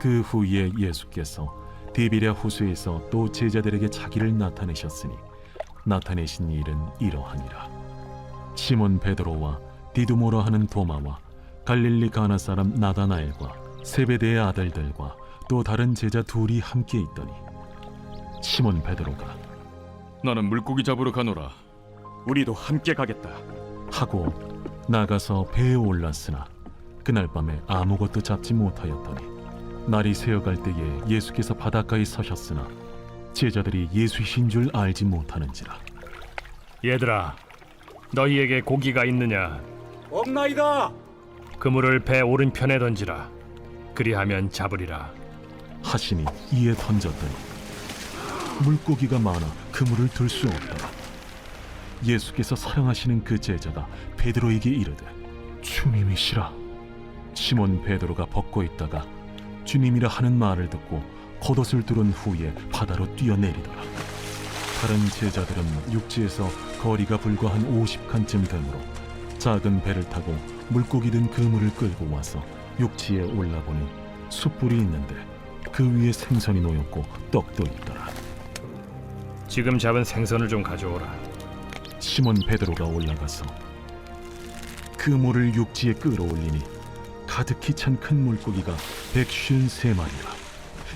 그 후에 예수께서 디베랴 호수에서 또 제자들에게 자기를 나타내셨으니 나타내신 일은 이러하니라. 시몬 베드로와 디두모라 하는 도마와 갈릴리 가나 사람 나다나엘과 세베대의 아들들과 또 다른 제자 둘이 함께 있더니 시몬 베드로가 나는 물고기 잡으러 가노라. 우리도 함께 가겠다. 하고 나가서 배에 올랐으나 그날 밤에 아무것도 잡지 못하였더니 날이 새어갈 때에 예수께서 바닷가에 서셨으나 제자들이 예수이신 줄 알지 못하는지라. 얘들아, 너희에게 고기가 있느냐? 없나이다. 그물을 배 오른편에 던지라. 그리하면 잡으리라. 하시니 이에 던졌더니 물고기가 많아 그물을 들 수 없더라. 예수께서 사랑하시는 그 제자가 베드로에게 이르되 주님이시라. 시몬 베드로가 벗고 있다가 주님이라 하는 말을 듣고 겉옷을 두른 후에 바다로 뛰어내리더라. 다른 제자들은 육지에서 거리가 불과 한 50칸쯤 되므로 작은 배를 타고 물고기 든 그물을 끌고 와서 육지에 올라보니 숯불이 있는데 그 위에 생선이 놓였고 떡도 있더라. 지금 잡은 생선을 좀 가져오라. 시몬 베드로가 올라가서 그물을 육지에 끌어올리니 가득히 찬 큰 물고기가 153마리라.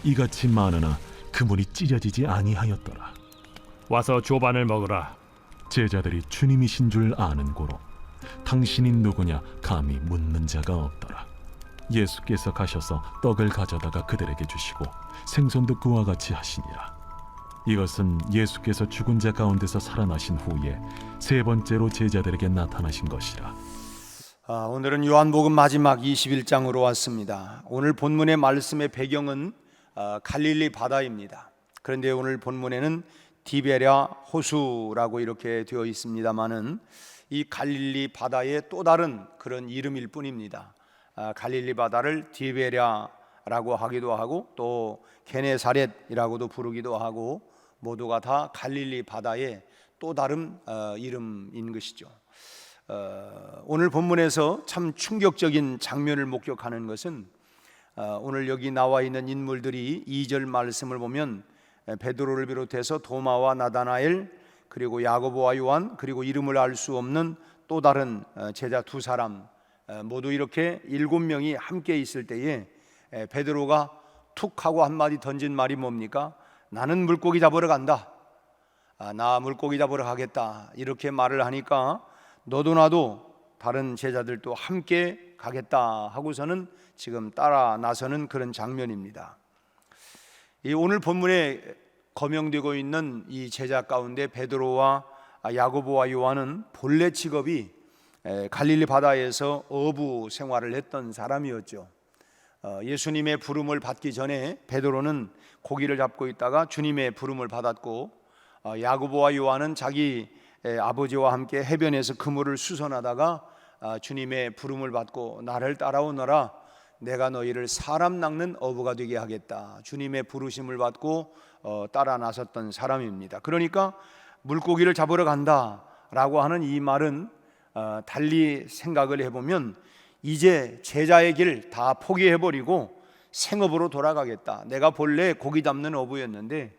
이같이 많으나 그물이 찢어지지 아니하였더라. 와서 조반을 먹으라. 제자들이 주님이신 줄 아는 고로 당신이 누구냐 감히 묻는 자가 없더라. 예수께서 가셔서 떡을 가져다가 그들에게 주시고 생선도 그와 같이 하시니라. 이것은 예수께서 죽은 자 가운데서 살아나신 후에 세 번째로 제자들에게 나타나신 것이라. 오늘은 요한복음 마지막 21장으로 왔습니다. 오늘 본문의 말씀의 배경은 갈릴리 바다입니다. 그런데 오늘 본문에는 디베랴 호수라고 이렇게 되어 있습니다마는 이 갈릴리 바다의 또 다른 그런 이름일 뿐입니다. 갈릴리 바다를 디베랴라고 하기도 하고 또 게네사렛이라고도 부르기도 하고 모두가 다 갈릴리 바다의 또 다른 이름인 것이죠. 오늘 본문에서 참 충격적인 장면을 목격하는 것은 오늘 여기 나와 있는 인물들이 2절 말씀을 보면 베드로를 비롯해서 도마와 나다나엘 그리고 야고보와 요한 그리고 이름을 알 수 없는 또 다른 제자 두 사람 모두 이렇게 7명이 함께 있을 때에 베드로가 툭 하고 한마디 던진 말이 뭡니까? 나는 물고기 잡으러 간다. 나 물고기 잡으러 가겠다. 이렇게 말을 하니까 너도 나도 다른 제자들도 함께 가겠다 하고서는 지금 따라 나서는 그런 장면입니다. 이 오늘 본문에 거명되고 있는 이 제자 가운데 베드로와 야고보와 요한은 본래 직업이 갈릴리 바다에서 어부 생활을 했던 사람이었죠. 예수님의 부름을 받기 전에 베드로는 고기를 잡고 있다가 주님의 부름을 받았고 야고보와 요한은 자기 아버지와 함께 해변에서 그물을 수선하다가 주님의 부름을 받고 나를 따라오너라 내가 너희를 사람 낚는 어부가 되게 하겠다. 주님의 부르심을 받고 따라 나섰던 사람입니다. 그러니까 물고기를 잡으러 간다라고 하는 이 말은 달리 생각을 해보면 이제 제자의 길 다 포기해버리고 생업으로 돌아가겠다. 내가 본래 고기 잡는 어부였는데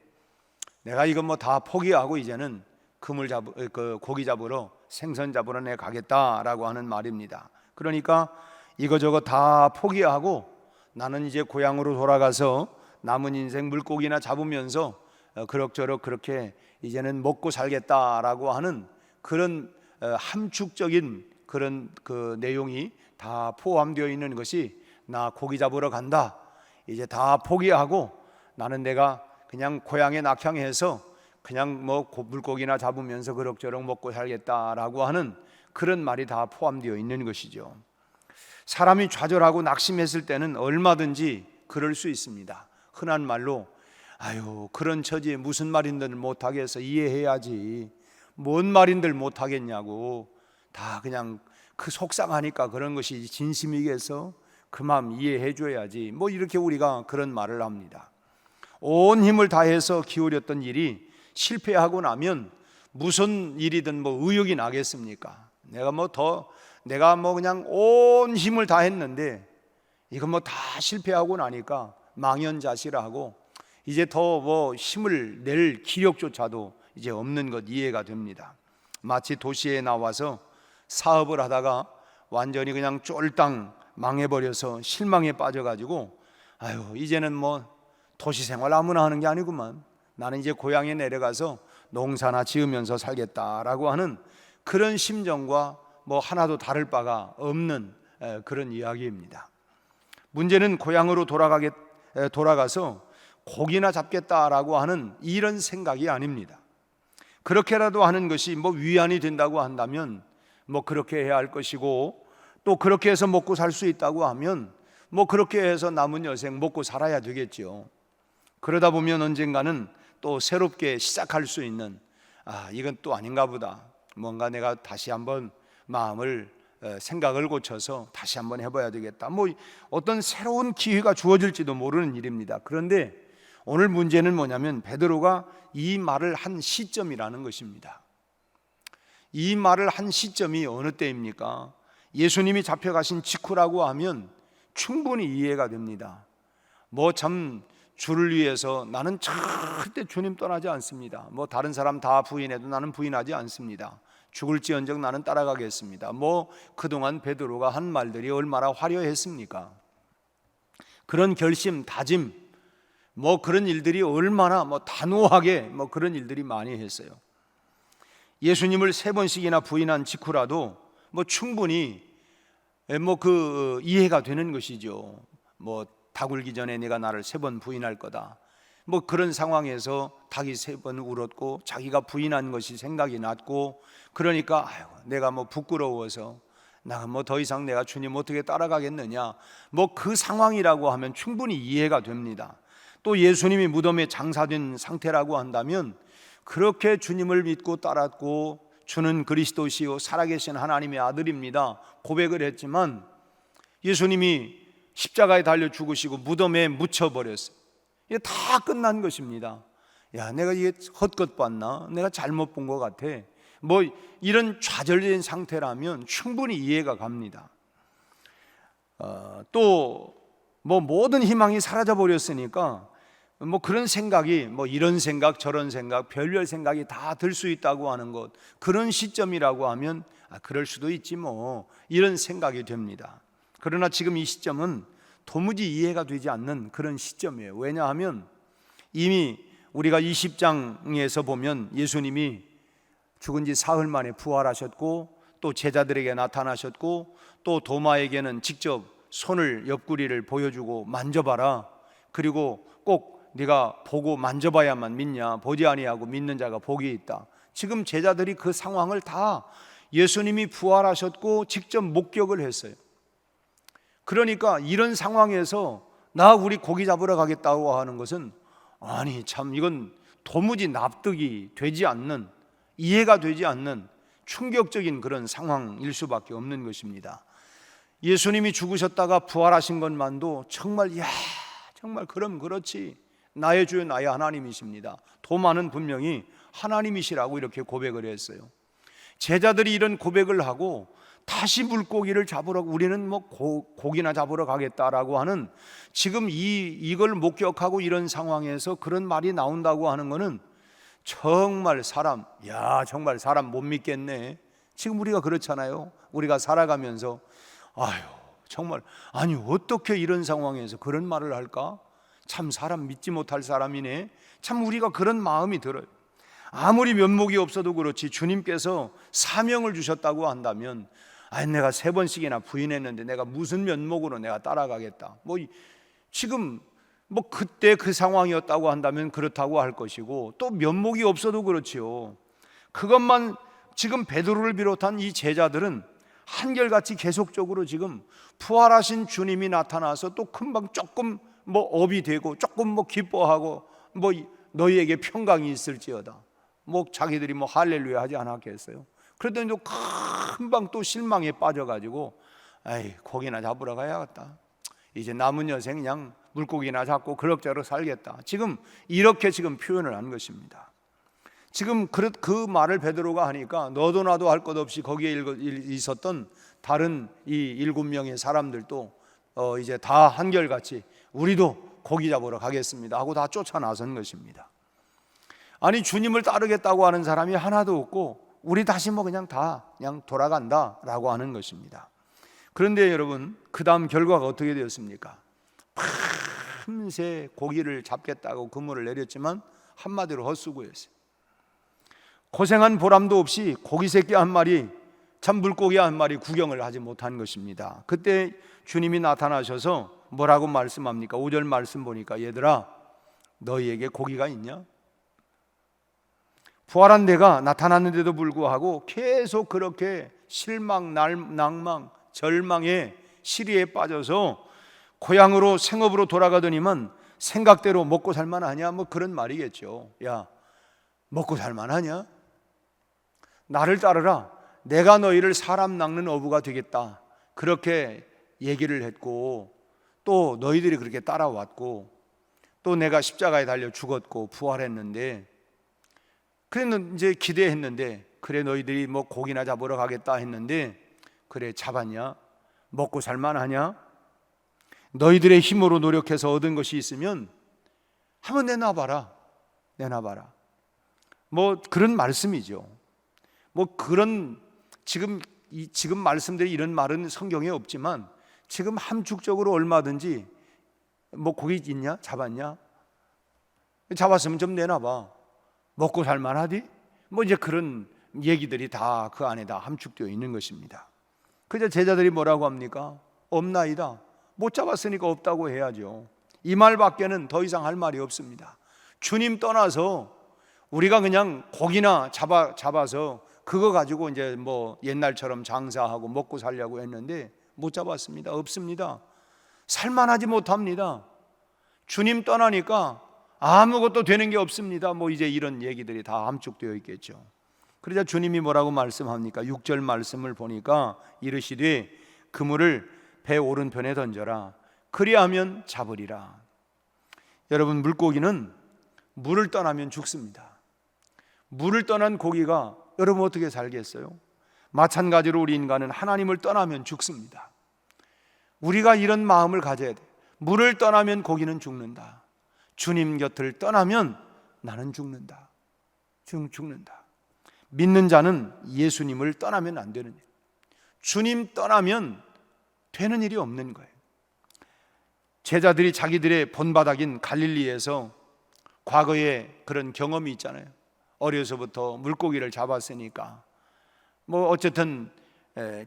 내가 이건 뭐 다 포기하고 이제는 고기 잡으러 생선 잡으러 내가 가겠다라고 하는 말입니다. 그러니까 이거저거 다 포기하고 나는 이제 고향으로 돌아가서 남은 인생 물고기나 잡으면서 그럭저럭 그렇게 이제는 먹고 살겠다라고 하는 그런 함축적인 그런 그 내용이 다 포함되어 있는 것이 나 고기 잡으러 간다. 이제 다 포기하고 나는 내가 그냥 고향에 낙향해서 그냥 뭐 물고기나 잡으면서 그럭저럭 먹고 살겠다라고 하는 그런 말이 다 포함되어 있는 것이죠. 사람이 좌절하고 낙심했을 때는 얼마든지 그럴 수 있습니다. 흔한 말로 아유 그런 처지에 무슨 말인들 못하겠어 이해해야지 뭔 말인들 못하겠냐고 다 그냥 그 속상하니까 그런 것이 진심이겠어 그 마음 이해해 줘야지 뭐 이렇게 우리가 그런 말을 합니다. 온 힘을 다해서 기울였던 일이 실패하고 나면 무슨 일이든 뭐 의욕이 나겠습니까? 내가 뭐 그냥 온 힘을 다했는데 이거 뭐 다 실패하고 나니까 망연자실하고 이제 더 뭐 힘을 낼 기력조차도 이제 없는 것 이해가 됩니다. 마치 도시에 나와서 사업을 하다가 완전히 그냥 쫄딱 망해버려서 실망에 빠져가지고 아유 이제는 뭐 도시 생활 아무나 하는 게 아니구만, 나는 이제 고향에 내려가서 농사나 지으면서 살겠다라고 하는 그런 심정과 뭐 하나도 다를 바가 없는 그런 이야기입니다. 문제는 고향으로 돌아가서 고기나 잡겠다라고 하는 이런 생각이 아닙니다. 그렇게라도 하는 것이 뭐 위안이 된다고 한다면 뭐 그렇게 해야 할 것이고, 또 그렇게 해서 먹고 살 수 있다고 하면 뭐 그렇게 해서 남은 여생 먹고 살아야 되겠죠. 그러다 보면 언젠가는 또 새롭게 시작할 수 있는, 이건 또 아닌가 보다, 뭔가 내가 다시 한번 마음을 생각을 고쳐서 다시 한번 해봐야 되겠다, 뭐 어떤 새로운 기회가 주어질지도 모르는 일입니다. 그런데 오늘 문제는 뭐냐면 베드로가 이 말을 한 시점이라는 것입니다. 이 말을 한 시점이 어느 때입니까? 예수님이 잡혀가신 직후라고 하면 충분히 이해가 됩니다. 뭐 참 주를 위해서 나는 절대 주님 떠나지 않습니다. 뭐 다른 사람 다 부인해도 나는 부인하지 않습니다. 죽을지언정 나는 따라가겠습니다. 뭐 그동안 베드로가 한 말들이 얼마나 화려했습니까? 그런 결심, 다짐, 뭐 그런 일들이 얼마나 뭐 단호하게 뭐 그런 일들이 많이 했어요. 예수님을 3번씩이나 부인한 직후라도 뭐 충분히 뭐 그 이해가 되는 것이죠. 뭐 닭 울기 전에 내가 나를 3번 부인할 거다, 뭐 그런 상황에서 닭이 3번 울었고 자기가 부인한 것이 생각이 났고, 그러니까 아이고 내가 뭐 부끄러워서 나 뭐 더 이상 내가 주님 어떻게 따라가겠느냐, 뭐 그 상황이라고 하면 충분히 이해가 됩니다. 또 예수님이 무덤에 장사된 상태라고 한다면 그렇게 주님을 믿고 따랐고 주는 그리스도시요 살아계신 하나님의 아들입니다 고백을 했지만 예수님이 십자가에 달려 죽으시고 무덤에 묻혀버렸어요. 이게 다 끝난 것입니다. 야, 내가 이게 헛것 봤나? 내가 잘못 본 것 같아. 뭐 이런 좌절된 상태라면 충분히 이해가 갑니다. 또 뭐 모든 희망이 사라져 버렸으니까 뭐 그런 생각이 뭐 이런 생각 저런 생각 별별 생각이 다 들 수 있다고 하는 것, 그런 시점이라고 하면 그럴 수도 있지 뭐 이런 생각이 됩니다. 그러나 지금 이 시점은 도무지 이해가 되지 않는 그런 시점이에요. 왜냐하면 이미 우리가 20장에서 보면 예수님이 죽은 지 사흘 만에 부활하셨고 또 제자들에게 나타나셨고 또 도마에게는 직접 손을 옆구리를 보여주고 만져봐라, 그리고 꼭 네가 보고 만져봐야만 믿냐, 보지 아니하고 믿는 자가 복이 있다. 지금 제자들이 그 상황을 다 예수님이 부활하셨고 직접 목격을 했어요. 그러니까 이런 상황에서 우리 고기 잡으러 가겠다고 하는 것은 아니 참 이건 도무지 납득이 되지 않는, 이해가 되지 않는 충격적인 그런 상황일 수밖에 없는 것입니다. 예수님이 죽으셨다가 부활하신 것만도 정말 정말 그럼 그렇지, 나의 주여 나의 하나님이십니다. 도마는 분명히 하나님이시라고 이렇게 고백을 했어요. 제자들이 이런 고백을 하고 다시 물고기를 잡으러, 우리는 뭐 고기나 잡으러 가겠다라고 하는, 지금 이걸 목격하고 이런 상황에서 그런 말이 나온다고 하는 것은 정말 정말 사람 못 믿겠네. 지금 우리가 그렇잖아요. 우리가 살아가면서 정말 아니 어떻게 이런 상황에서 그런 말을 할까? 참 사람 믿지 못할 사람이네. 참 우리가 그런 마음이 들어요. 아무리 면목이 없어도 그렇지 주님께서 사명을 주셨다고 한다면 내가 3번씩이나 부인했는데 내가 무슨 면목으로 내가 따라가겠다. 지금 그때 그 상황이었다고 한다면 그렇다고 할 것이고, 또 면목이 없어도 그렇지요. 그것만 지금 베드로를 비롯한 이 제자들은 한결같이 계속적으로 지금 부활하신 주님이 나타나서 또 금방 조금 업이 되고 조금 기뻐하고 너희에게 평강이 있을지어다, 자기들이 할렐루야 하지 않았겠어요? 그랬더니 또 금방 또 실망에 빠져가지고 고기나 잡으러 가야겠다, 이제 남은 여생 그냥 물고기나 잡고 그럭저럭 살겠다, 지금 이렇게 지금 표현을 한 것입니다. 지금 그 말을 베드로가 하니까 너도 나도 할 것 없이 거기에 있었던 다른 이 7명의 사람들도 이제 다 한결같이 우리도 고기 잡으러 가겠습니다 하고 다 쫓아나선 것입니다. 아니 주님을 따르겠다고 하는 사람이 하나도 없고 우리 다시 뭐 그냥 돌아간다라고 하는 것입니다. 그런데 여러분 그 다음 결과가 어떻게 되었습니까? 밤새 고기를 잡겠다고 그물을 내렸지만 한마디로 헛수고였어요. 고생한 보람도 없이 고기 새끼 한 마리, 참 물고기 한 마리 구경을 하지 못한 것입니다. 그때 주님이 나타나셔서 뭐라고 말씀합니까? 5절 말씀 보니까 얘들아 너희에게 고기가 있냐? 부활한 내가 나타났는데도 불구하고 계속 그렇게 실망, 낭망, 절망에 시리에 빠져서 고향으로 생업으로 돌아가더니만 생각대로 먹고 살만하냐? 뭐 그런 말이겠죠. 야, 먹고 살만하냐? 나를 따르라. 내가 너희를 사람 낚는 어부가 되겠다. 그렇게 얘기를 했고 또 너희들이 그렇게 따라왔고 또 내가 십자가에 달려 죽었고 부활했는데 그래는 이제 기대했는데 그래 너희들이 뭐 고기나 잡으러 가겠다 했는데 그래 잡았냐? 먹고 살만하냐? 너희들의 힘으로 노력해서 얻은 것이 있으면 한번 내놔봐라. 뭐 그런 말씀이죠. 뭐 그런 지금 말씀드린 이런 말은 성경에 없지만 지금 함축적으로 얼마든지 뭐 고기 있냐? 잡았냐? 잡았으면 좀 내놔봐. 먹고 살만하디? 뭐 이제 그런 얘기들이 다 그 안에 다 함축되어 있는 것입니다. 그저 제자들이 뭐라고 합니까? 없나이다. 못 잡았으니까 없다고 해야죠. 이 말밖에는 더 이상 할 말이 없습니다. 주님 떠나서 우리가 그냥 고기나 잡아서 그거 가지고 이제 뭐 옛날처럼 장사하고 먹고 살려고 했는데 못 잡았습니다. 없습니다. 살만하지 못합니다. 주님 떠나니까 아무것도 되는 게 없습니다. 뭐 이제 이런 얘기들이 다 함축되어 있겠죠. 그러자 주님이 뭐라고 말씀합니까? 6절 말씀을 보니까 이르시되 그물을 배 오른편에 던져라. 그리하면 잡으리라. 여러분 물고기는 물을 떠나면 죽습니다. 물을 떠난 고기가 여러분 어떻게 살겠어요? 마찬가지로 우리 인간은 하나님을 떠나면 죽습니다. 우리가 이런 마음을 가져야 돼. 물을 떠나면 고기는 죽는다. 주님 곁을 떠나면 나는 죽는다. 죽는다. 믿는 자는 예수님을 떠나면 안 되는 일. 주님 떠나면 되는 일이 없는 거예요. 제자들이 자기들의 본바닥인 갈릴리에서 과거에 그런 경험이 있잖아요. 어려서부터 물고기를 잡았으니까 뭐 어쨌든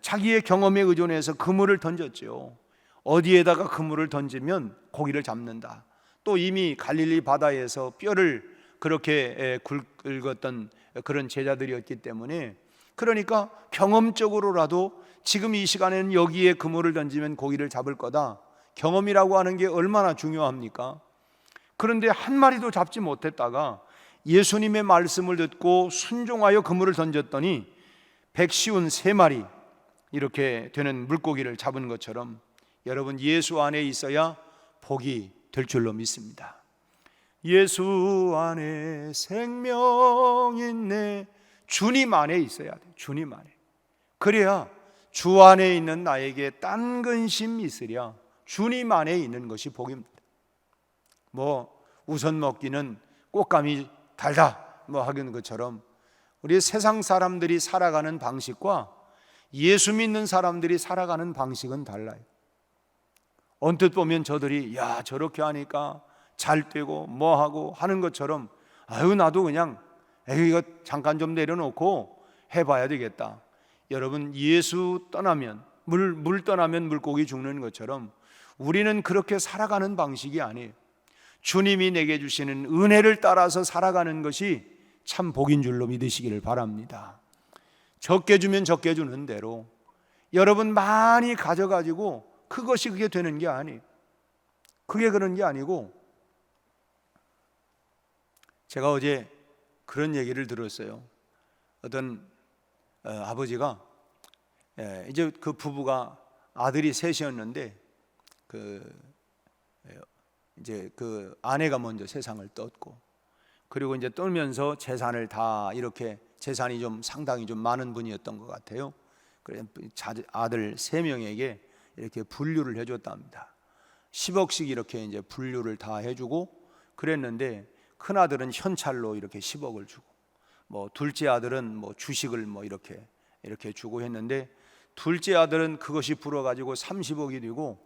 자기의 경험에 의존해서 그물을 던졌죠. 어디에다가 그물을 던지면 고기를 잡는다. 또 이미 갈릴리 바다에서 뼈를 그렇게 굵었던 그런 제자들이었기 때문에 그러니까 경험적으로라도 지금 이 시간에는 여기에 그물을 던지면 고기를 잡을 거다. 경험이라고 하는 게 얼마나 중요합니까? 그런데 한 마리도 잡지 못했다가 예수님의 말씀을 듣고 순종하여 그물을 던졌더니 153마리 이렇게 되는 물고기를 잡은 것처럼 여러분 예수 안에 있어야 복이 될 줄로 믿습니다. 예수 안에 생명 있네. 주님 안에 있어야 돼. 주님 안에. 그래야 주 안에 있는 나에게 딴 근심이 있으랴. 주님 안에 있는 것이 복입니다. 뭐 우선 먹기는 꽃감이 달다 뭐 하는 것처럼 우리 세상 사람들이 살아가는 방식과 예수 믿는 사람들이 살아가는 방식은 달라요. 언뜻 보면 저들이 야 저렇게 하니까 잘 되고 뭐하고 하는 것처럼 아유 나도 그냥 이거 잠깐 좀 내려놓고 해봐야 되겠다. 여러분 예수 떠나면 물 떠나면 물고기 죽는 것처럼 우리는 그렇게 살아가는 방식이 아니에요. 주님이 내게 주시는 은혜를 따라서 살아가는 것이 참 복인 줄로 믿으시기를 바랍니다. 적게 주면 적게 주는 대로 여러분 많이 가져가지고 그것이 그게 되는 게 아니에요. 그게 그런 게 아니고 제가 어제 그런 얘기를 들었어요. 어떤 아버지가 이제 그 부부가 아들이 셋이었는데 이제 그 아내가 먼저 세상을 떴고 그리고 이제 떨면서 재산을 다 이렇게 재산이 좀 상당히 좀 많은 분이었던 것 같아요. 그래서 아들 3명에게 이렇게 분류를 해줬답니다. 10억씩 이렇게 이제 분류를 다 해주고 그랬는데, 큰 아들은 현찰로 이렇게 10억을 주고, 뭐 둘째 아들은 뭐 주식을 뭐 이렇게 주고 했는데, 둘째 아들은 그것이 불어가지고 30억이 되고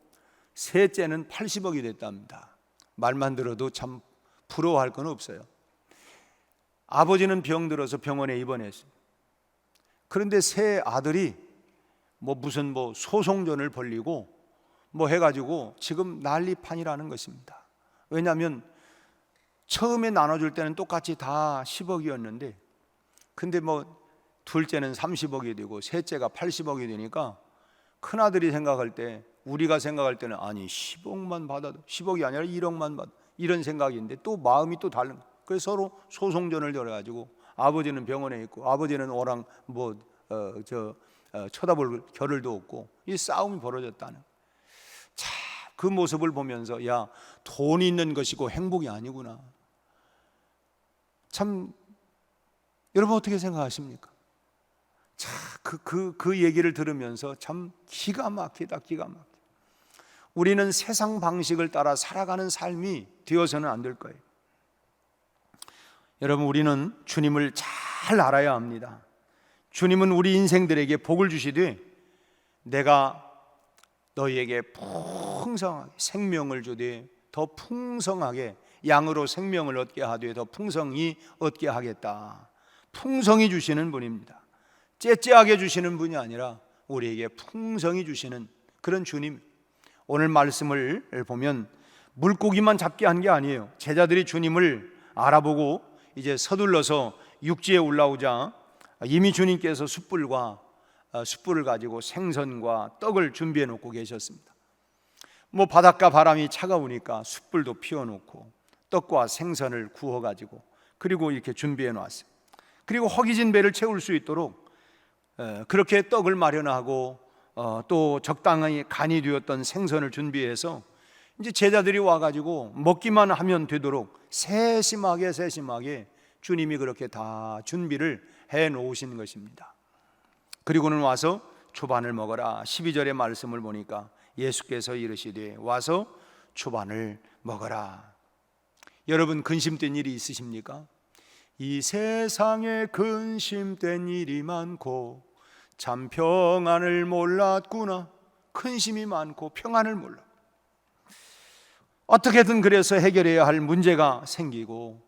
셋째는 80억이 됐답니다. 말만 들어도 참 부러워할 건 없어요. 아버지는 병들어서 병원에 입원했어요. 그런데 세 아들이 뭐 무슨 뭐 소송전을 벌리고 뭐 해가지고 지금 난리판이라는 것입니다. 왜냐하면 처음에 나눠줄 때는 똑같이 다 10억이었는데, 근데 뭐 둘째는 30억이 되고 셋째가 80억이 되니까 큰아들이 생각할 때, 우리가 생각할 때는 아니 10억만 받아도, 10억이 아니라 1억만 받아, 이런 생각인데 또 마음이 또 다른 거예요. 그래서 서로 소송전을 벌여가지고 아버지는 병원에 있고 아버지는 오랑 뭐 쳐다볼 겨를도 없고 이 싸움이 벌어졌다는. 자, 그 모습을 보면서 야, 돈이 있는 것이고 행복이 아니구나. 참, 여러분 어떻게 생각하십니까? 자, 그 얘기를 들으면서 참 기가 막히다, 기가 막히다. 우리는 세상 방식을 따라 살아가는 삶이 되어서는 안 될 거예요. 여러분, 우리는 주님을 잘 알아야 합니다. 주님은 우리 인생들에게 복을 주시되, 내가 너희에게 풍성하게 생명을 주되 더 풍성하게 양으로 생명을 얻게 하되 더 풍성히 얻게 하겠다. 풍성히 주시는 분입니다. 째째하게 주시는 분이 아니라 우리에게 풍성히 주시는 그런 주님. 오늘 말씀을 보면 물고기만 잡게 한 게 아니에요. 제자들이 주님을 알아보고 이제 서둘러서 육지에 올라오자 이미 주님께서 숯불을 가지고 생선과 떡을 준비해 놓고 계셨습니다. 뭐 바닷가 바람이 차가우니까 숯불도 피워놓고 떡과 생선을 구워 가지고 그리고 이렇게 준비해 놨어요. 그리고 허기진 배를 채울 수 있도록 그렇게 떡을 마련하고 또 적당히 간이 되었던 생선을 준비해서 이제 제자들이 와가지고 먹기만 하면 되도록 세심하게 주님이 그렇게 다 준비를 해 놓으신 것입니다. 그리고는 와서 초반을 먹어라. 12절의 말씀을 보니까 예수께서 이르시되 와서 초반을 먹어라. 여러분, 근심된 일이 있으십니까? 이 세상에 근심된 일이 많고 참 평안을 몰랐구나. 근심이 많고 평안을 몰라. 어떻게든 그래서 해결해야 할 문제가 생기고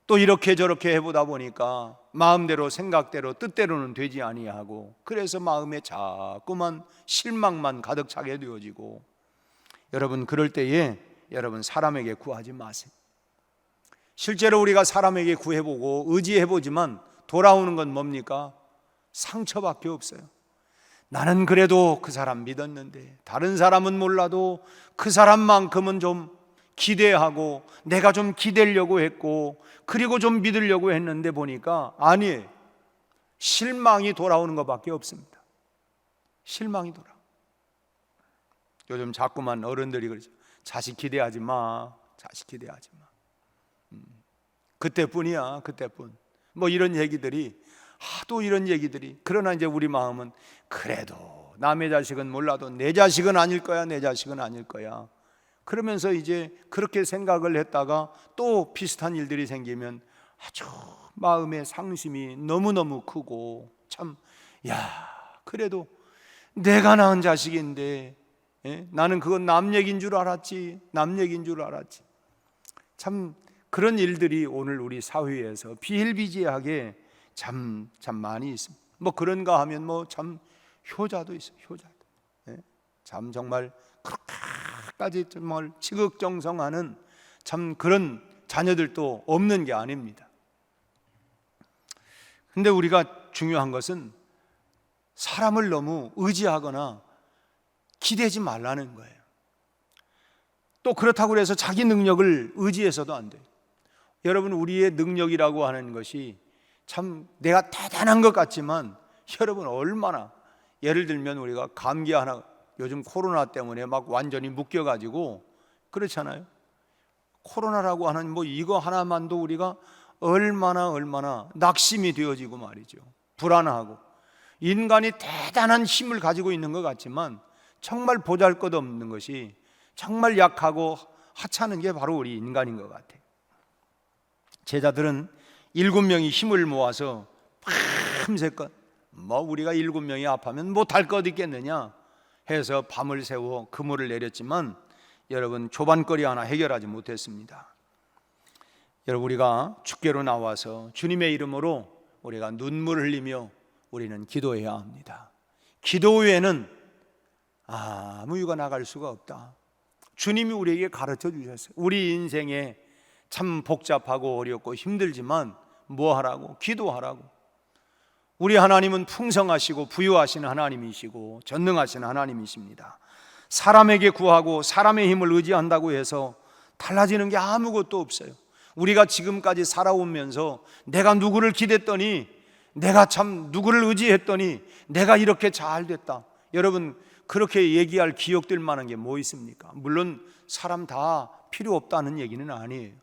또 이렇게 저렇게 해보다 보니까 마음대로 생각대로 뜻대로는 되지 아니하고 그래서 마음에 자꾸만 실망만 가득 차게 되어지고, 여러분 그럴 때에 여러분 사람에게 구하지 마세요. 실제로 우리가 사람에게 구해보고 의지해보지만 돌아오는 건 뭡니까? 상처밖에 없어요. 나는 그래도 그 사람 믿었는데, 다른 사람은 몰라도 그 사람만큼은 좀 기대하고 내가 좀 기대려고 했고 그리고 좀 믿으려고 했는데 보니까 아니에요. 실망이 돌아오는 것밖에 없습니다. 실망이 돌아. 요즘 자꾸만 어른들이 그러죠. 자식 기대하지 마. 자식 기대하지 마. 그때뿐이야. 그때뿐. 뭐 이런 얘기들이, 하도 이런 얘기들이. 그러나 이제 우리 마음은 그래도 남의 자식은 몰라도 내 자식은 아닐 거야. 내 자식은 아닐 거야. 그러면서 이제 그렇게 생각을 했다가 또 비슷한 일들이 생기면 아주 마음의 상심이 너무너무 크고, 참, 야, 그래도 내가 낳은 자식인데 나는 그건 남 얘기인 줄 알았지. 남 얘기인 줄 알았지. 참 그런 일들이 오늘 우리 사회에서 비일비재하게 참 많이 있습니다. 뭐 그런가 하면 뭐 참 효자도 있어요. 효자도. 참 정말 그렇게까지 정말 지극정성하는 참 그런 자녀들도 없는 게 아닙니다. 근데 우리가 중요한 것은 사람을 너무 의지하거나 기대지 말라는 거예요. 또 그렇다고 해서 자기 능력을 의지해서도 안 돼요. 여러분, 우리의 능력이라고 하는 것이 참 내가 대단한 것 같지만 여러분 얼마나, 예를 들면 우리가 감기 하나, 요즘 코로나 때문에 막 완전히 묶여가지고 그렇잖아요. 코로나라고 하는 뭐 이거 하나만도 우리가 얼마나 낙심이 되어지고 말이죠. 불안하고 인간이 대단한 힘을 가지고 있는 것 같지만 정말 보잘것없는 것이 정말 약하고 하찮은 게 바로 우리 인간인 것 같아요. 제자들은 7명이 힘을 모아서 밤새껏 우리가 7명이 아파면 못할 것 있겠느냐 해서 밤을 새워 그물을 내렸지만 여러분 조반거리 하나 해결하지 못했습니다. 여러분, 우리가 축제로 나와서 주님의 이름으로 우리가 눈물 흘리며 우리는 기도해야 합니다. 기도 외에는 아무 이유가 나갈 수가 없다. 주님이 우리에게 가르쳐 주셨어요. 우리 인생에 참 복잡하고 어렵고 힘들지만 뭐 하라고? 기도하라고. 우리 하나님은 풍성하시고 부유하신 하나님이시고 전능하신 하나님이십니다. 사람에게 구하고 사람의 힘을 의지한다고 해서 달라지는 게 아무것도 없어요. 우리가 지금까지 살아오면서 내가 누구를 기댔더니, 내가 참 누구를 의지했더니 내가 이렇게 잘 됐다. 여러분, 그렇게 얘기할 기억될 만한 게 뭐 있습니까? 물론 사람 다 필요 없다는 얘기는 아니에요.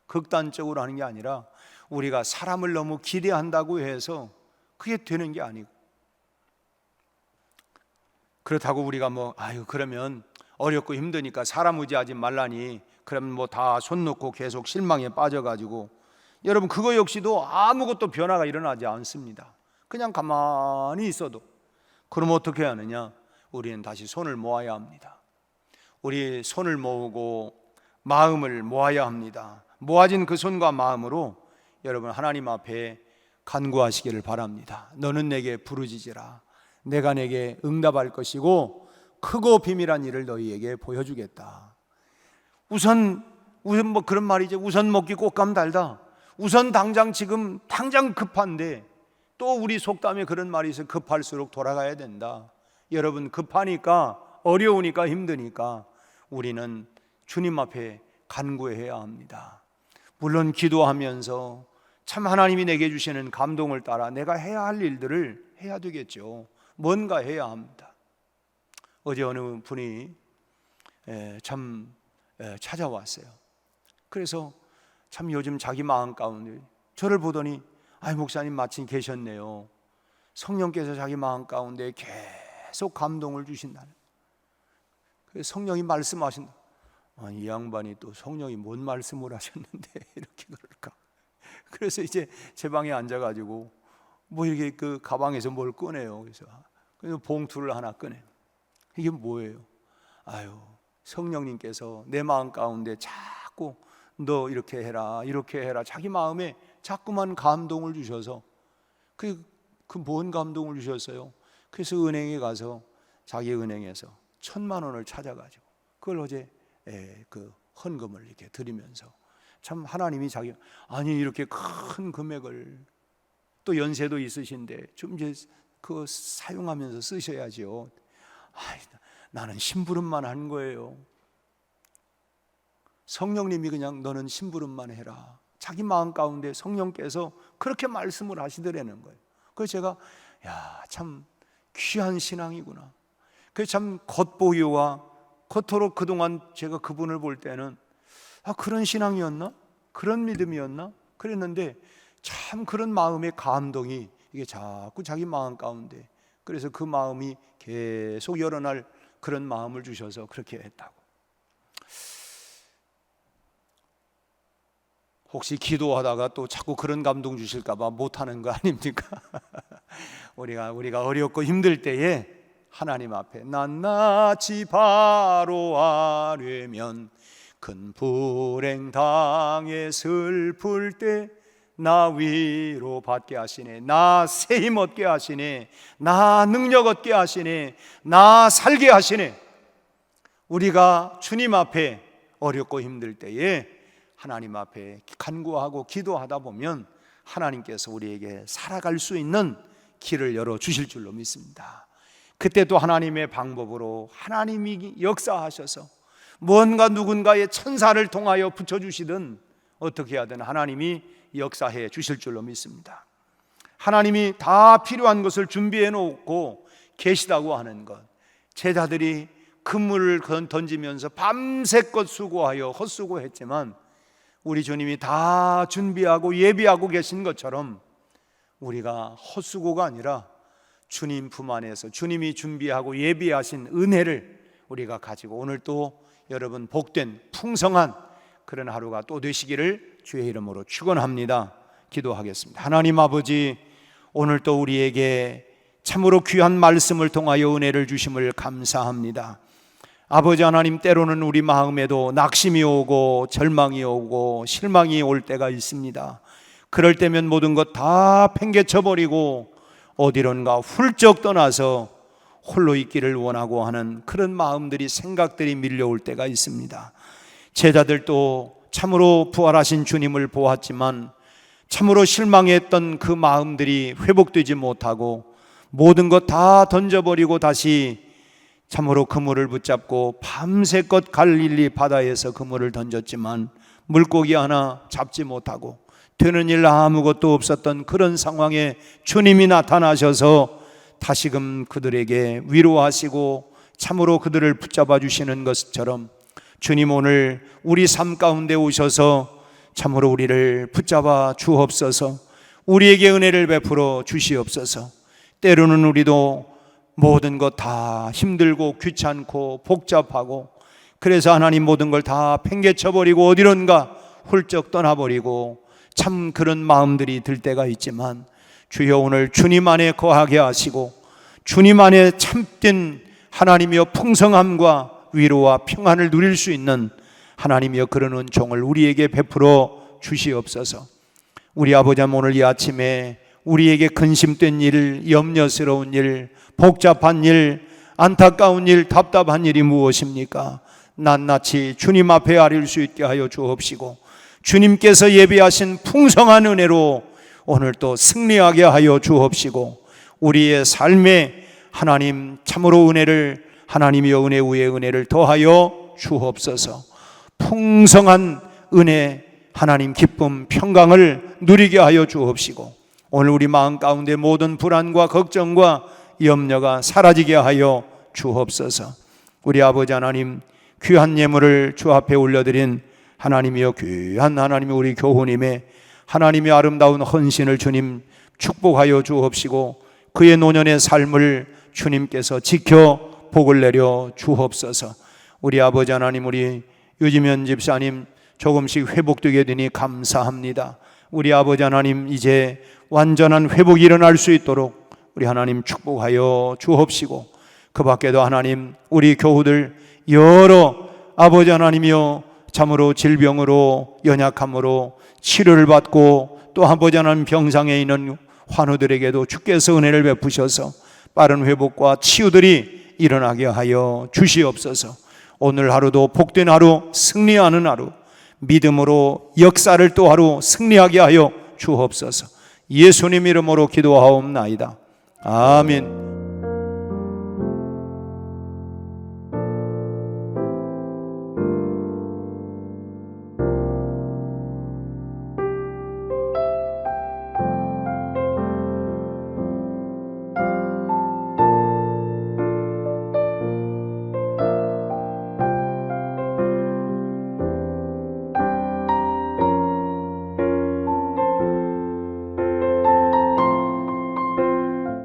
극단적으로 하는 게 아니라 우리가 사람을 너무 기대한다고 해서 그게 되는 게 아니고, 그렇다고 우리가 그러면 어렵고 힘드니까 사람 의지하지 말라니, 그러면 다 손 놓고 계속 실망에 빠져가지고, 여러분, 그거 역시도 아무것도 변화가 일어나지 않습니다. 그냥 가만히 있어도. 그럼 어떻게 하느냐? 우리는 다시 손을 모아야 합니다. 우리 손을 모으고 마음을 모아야 합니다. 모아진 그 손과 마음으로 여러분 하나님 앞에 간구하시기를 바랍니다. 너는 내게 부르짖으라. 내가 내게 응답할 것이고 크고 비밀한 일을 너희에게 보여주겠다. 우선 그런 말이죠. 우선 먹기 꽃감 달다. 우선 당장 급한데, 또 우리 속담에 그런 말이 있어요. 급할수록 돌아가야 된다. 여러분, 급하니까, 어려우니까, 힘드니까 우리는 주님 앞에 간구해야 합니다. 물론 기도하면서 참 하나님이 내게 주시는 감동을 따라 내가 해야 할 일들을 해야 되겠죠. 뭔가 해야 합니다. 어제 어느 분이 찾아왔어요. 그래서 참 요즘 자기 마음 가운데 저를 보더니, 목사님 마침 계셨네요. 성령께서 자기 마음 가운데 계속 감동을 주신다는. 그래서 성령이 말씀하신다. 이 양반이 또 성령이 뭔 말씀을 하셨는데 이렇게 그럴까? 그래서 이제 제 방에 앉아가지고 이렇게 그 가방에서 뭘 꺼내요. 그래서 봉투를 하나 꺼내요. 이게 뭐예요? 성령님께서 내 마음 가운데 자꾸 너 이렇게 해라, 이렇게 해라, 자기 마음에 자꾸만 감동을 주셔서, 뭔 감동을 주셨어요? 그래서 은행에 가서 자기 은행에서 1,000만 원을 찾아가지고 그걸 어제 그 헌금을 이렇게 드리면서, 참 하나님이 이렇게 큰 금액을, 또 연세도 있으신데 좀 이제 그거 사용하면서 쓰셔야죠. 나는 심부름만 한 거예요. 성령님이 그냥 너는 심부름만 해라. 자기 마음 가운데 성령께서 그렇게 말씀을 하시더라는 거예요. 그래서 제가 참 귀한 신앙이구나. 그래서 참 겉보기와 겉으로 그동안 제가 그분을 볼 때는 그런 신앙이었나? 그런 믿음이었나? 그랬는데 참 그런 마음의 감동이 이게 자꾸 자기 마음 가운데, 그래서 그 마음이 계속 여러 날 그런 마음을 주셔서 그렇게 했다고. 혹시 기도하다가 또 자꾸 그런 감동 주실까 봐 못하는 거 아닙니까? 우리가 어렵고 힘들 때에 하나님 앞에 낱낱이 바로하려면 큰 불행 당해 슬플 때 나 위로 받게 하시네, 나 새 힘 얻게 하시네, 나 능력 얻게 하시네, 나 살게 하시네. 우리가 주님 앞에 어렵고 힘들 때에 하나님 앞에 간구하고 기도하다 보면 하나님께서 우리에게 살아갈 수 있는 길을 열어주실 줄로 믿습니다. 그때 또 하나님의 방법으로 하나님이 역사하셔서 뭔가 누군가의 천사를 통하여 붙여주시든 어떻게 하든 하나님이 역사해 주실 줄로 믿습니다. 하나님이 다 필요한 것을 준비해 놓고 계시다고 하는 것, 제자들이 그물을 던지면서 밤새껏 수고하여 헛수고했지만 우리 주님이 다 준비하고 예비하고 계신 것처럼 우리가 헛수고가 아니라 주님 품 안에서 주님이 준비하고 예비하신 은혜를 우리가 가지고 오늘 또 여러분 복된 풍성한 그런 하루가 또 되시기를 주의 이름으로 축원합니다. 기도하겠습니다. 하나님 아버지, 오늘 또 우리에게 참으로 귀한 말씀을 통하여 은혜를 주심을 감사합니다. 아버지 하나님, 때로는 우리 마음에도 낙심이 오고 절망이 오고 실망이 올 때가 있습니다. 그럴 때면 모든 것 다 팽개쳐 버리고 어디론가 훌쩍 떠나서 홀로 있기를 원하고 하는 그런 마음들이, 생각들이 밀려올 때가 있습니다. 제자들도 참으로 부활하신 주님을 보았지만 참으로 실망했던 그 마음들이 회복되지 못하고 모든 것 다 던져버리고 다시 참으로 그물을 붙잡고 밤새껏 갈릴리 바다에서 그물을 던졌지만 물고기 하나 잡지 못하고 되는 일 아무것도 없었던 그런 상황에 주님이 나타나셔서 다시금 그들에게 위로하시고 참으로 그들을 붙잡아 주시는 것처럼 주님, 오늘 우리 삶 가운데 오셔서 참으로 우리를 붙잡아 주옵소서. 우리에게 은혜를 베풀어 주시옵소서. 때로는 우리도 모든 것 다 힘들고 귀찮고 복잡하고, 그래서 하나님 모든 걸 다 팽개쳐 버리고 어디론가 훌쩍 떠나버리고 참 그런 마음들이 들 때가 있지만, 주여 오늘 주님 안에 거하게 하시고 주님 안에 참된 하나님이여 풍성함과 위로와 평안을 누릴 수 있는 하나님이여 그런 은총을 우리에게 베풀어 주시옵소서. 우리 아버지, 오늘 이 아침에 우리에게 근심된 일, 염려스러운 일, 복잡한 일, 안타까운 일, 답답한 일이 무엇입니까? 낱낱이 주님 앞에 아릴 수 있게 하여 주옵시고 주님께서 예비하신 풍성한 은혜로 오늘 또 승리하게 하여 주옵시고 우리의 삶에 하나님 참으로 은혜를, 하나님이여 은혜 위에 은혜를 더하여 주옵소서. 풍성한 은혜, 하나님 기쁨, 평강을 누리게 하여 주옵시고 오늘 우리 마음 가운데 모든 불안과 걱정과 염려가 사라지게 하여 주옵소서. 우리 아버지 하나님, 귀한 예물을 주 앞에 올려드린 하나님이여 귀한 하나님이 우리 교우님의 하나님의 아름다운 헌신을 주님 축복하여 주옵시고 그의 노년의 삶을 주님께서 지켜 복을 내려 주옵소서. 우리 아버지 하나님, 우리 유지면 집사님 조금씩 회복되게 되니 감사합니다. 우리 아버지 하나님, 이제 완전한 회복이 일어날 수 있도록 우리 하나님 축복하여 주옵시고 그 밖에도 하나님 우리 교우들 여러 아버지 하나님이여 참으로 질병으로 연약함으로 치료를 받고 또 아버지 하나님 병상에 있는 환우들에게도 주께서 은혜를 베푸셔서 빠른 회복과 치유들이 일어나게 하여 주시옵소서. 오늘 하루도 복된 하루, 승리하는 하루, 믿음으로 역사를 또 하루 승리하게 하여 주옵소서. 예수님 이름으로 기도하옵나이다. 아멘.